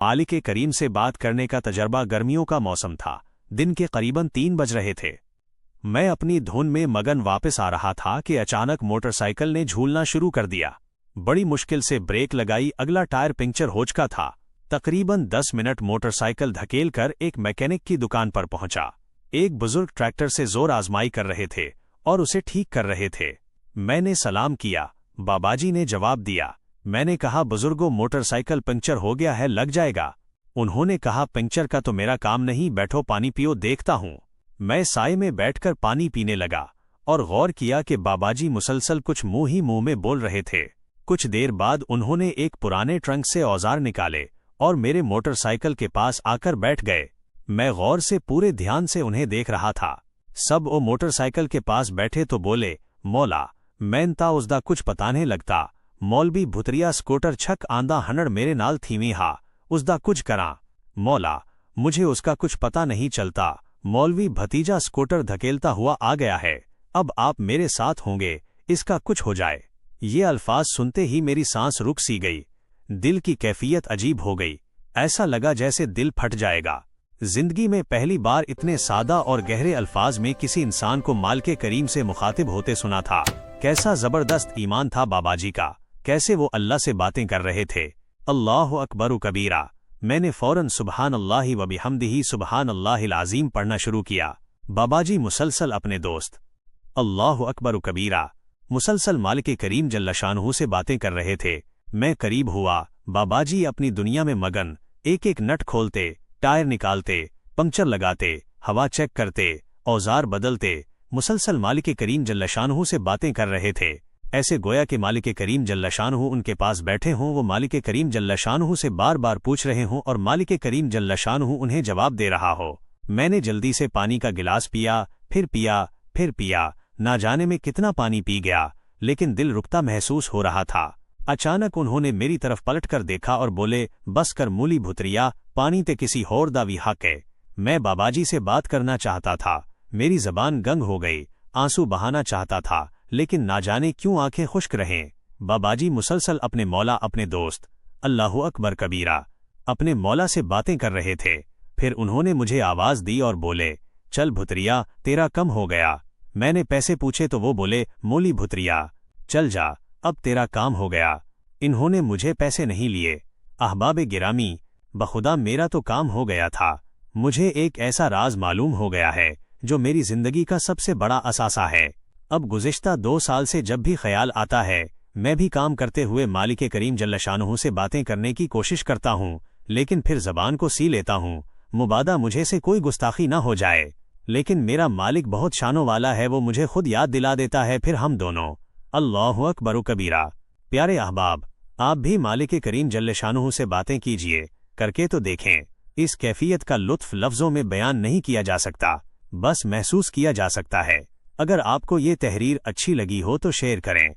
मालिक करीम से बात करने का तजर्बा। गर्मियों का मौसम था, दिन के करीबन 3 बज रहे थे। मैं अपनी धुन में मगन वापस आ रहा था कि अचानक मोटरसाइकिल ने झूलना शुरू कर दिया। बड़ी मुश्किल से ब्रेक लगाई, अगला टायर पंक्चर हो चुका था। तकरीबन 10 मिनट मोटरसाइकिल धकेल कर एक मैकेनिक की दुकान पर पहुंचा। एक बुजुर्ग ट्रैक्टर से जोर आजमाई कर रहे थे और उसे ठीक कर रहे थे। मैंने सलाम किया। बाबाजी ने जवाब दिया। मैंने कहा, बुजुर्गो, मोटरसाइकिल पंक्चर हो गया है, लग जाएगा। उन्होंने कहा, पंक्चर का तो मेरा काम नहीं, बैठो पानी पियो, देखता हूं। मैं साए में बैठकर पानी पीने लगा और गौर किया कि बाबाजी मुसलसल कुछ मुंह ही मुंह में बोल रहे थे। कुछ देर बाद उन्होंने एक पुराने ट्रंक से औजार निकाले और मेरे मोटरसाइकिल के पास आकर बैठ गए। मैं गौर से पूरे ध्यान से उन्हें देख रहा था। सब वो मोटरसाइकिल के पास बैठे तो बोले, मौला, मैनता उसदा कुछ पता नहीं लगता। मौलवी भुतरिया स्कूटर छक आंदा हनड़ मेरे नाल थीवी हा, उसदा कुछ करा। मौला, मुझे उसका कुछ पता नहीं चलता। मौलवी भतीजा स्कूटर धकेलता हुआ आ गया है, अब आप मेरे साथ होंगे, इसका कुछ हो जाए। ये अल्फाज सुनते ही मेरी सांस रुक सी गई। दिल की कैफियत अजीब हो गई, ऐसा लगा जैसे दिल फट जाएगा। जिंदगी में पहली बार इतने सादा और गहरे अल्फाज में किसी इंसान को मालिक करीम से मुखातिब होते सुना था। कैसा जबरदस्त ईमान था बाबाजी का, कैसे वो अल्लाह से बातें कर रहे थे। अल्लाहु अकबर कबीरा। मैंने फौरन सुबहान अल्लाहि व बिहम्दिही सुबहान अल्लाहिल अज़ीम पढ़ना शुरू किया। बाबाजी मुसलसल अपने दोस्त अल्लाहु अकबर कबीरा मुसलसल मालिक करीम जल्ल शानहू से बातें कर रहे थे। मैं करीब हुआ। बाबाजी अपनी दुनिया में मगन, एक एक नट खोलते, टायर निकालते, पंक्चर लगाते, हवा चेक करते, औजार बदलते, मुसलसल मालिक करीम जल्ल शानहू से बातें कर रहे थे। ऐसे गोया कि मालिक करीम जल्ल शानहू उनके पास बैठे हों, वो मालिक करीम जल्ल शानहू से बार बार पूछ रहे हों और मालिक करीम जल्ल शानहू उन्हें जवाब दे रहा हो। मैंने जल्दी से पानी का गिलास पिया, फिर पिया। ना जाने में कितना पानी पी गया, लेकिन दिल रुकता महसूस हो रहा था। अचानक उन्होंने मेरी तरफ पलटकर देखा और बोले, बस कर मूली भुतरिया, पानी ते किसी होर दा भी हक है। मैं बाबाजी से बात करना चाहता था, मेरी जबान गंग हो गई, आंसू बहाना चाहता था, लेकिन ना जाने क्यों आंखें खुश्क रहें। बाबाजी मुसलसल अपने मौला, अपने दोस्त अल्लाहु अकबर कबीरा, अपने मौला से बातें कर रहे थे। फिर उन्होंने मुझे आवाज दी और बोले, चल भुतरिया, तेरा कम हो गया। मैंने पैसे पूछे तो वो बोले, मोली भुतरिया, चल जा, अब तेरा काम हो गया। इन्होंने मुझे पैसे नहीं लिए। अहबाब गिरामी, बखुदा मेरा तो काम हो गया था। मुझे एक ऐसा राज मालूम हो गया है जो मेरी जिंदगी का सबसे बड़ा असासा है। अब गुज़िश्ता 2 साल से जब भी ख्याल आता है, मैं भी काम करते हुए मालिक करीम जल्ल शानहू से बातें करने की कोशिश करता हूँ, लेकिन फिर जबान को सी लेता हूँ, मुबादा मुझे से कोई गुस्ताखी ना हो जाए। लेकिन मेरा मालिक बहुत शानों वाला है, वो मुझे खुद याद दिला देता है, फिर हम दोनों अल्लाहु अकबर कबीरा। प्यारे अहबाब, आप भी मालिक करीम जल्ल शानहू से बातें कीजिए, करके तो देखें। इस कैफियत का लुत्फ लफ्ज़ों में बयान नहीं किया जा सकता, बस महसूस किया जा सकता है। अगर आपको ये तहरीर अच्छी लगी हो तो शेयर करें।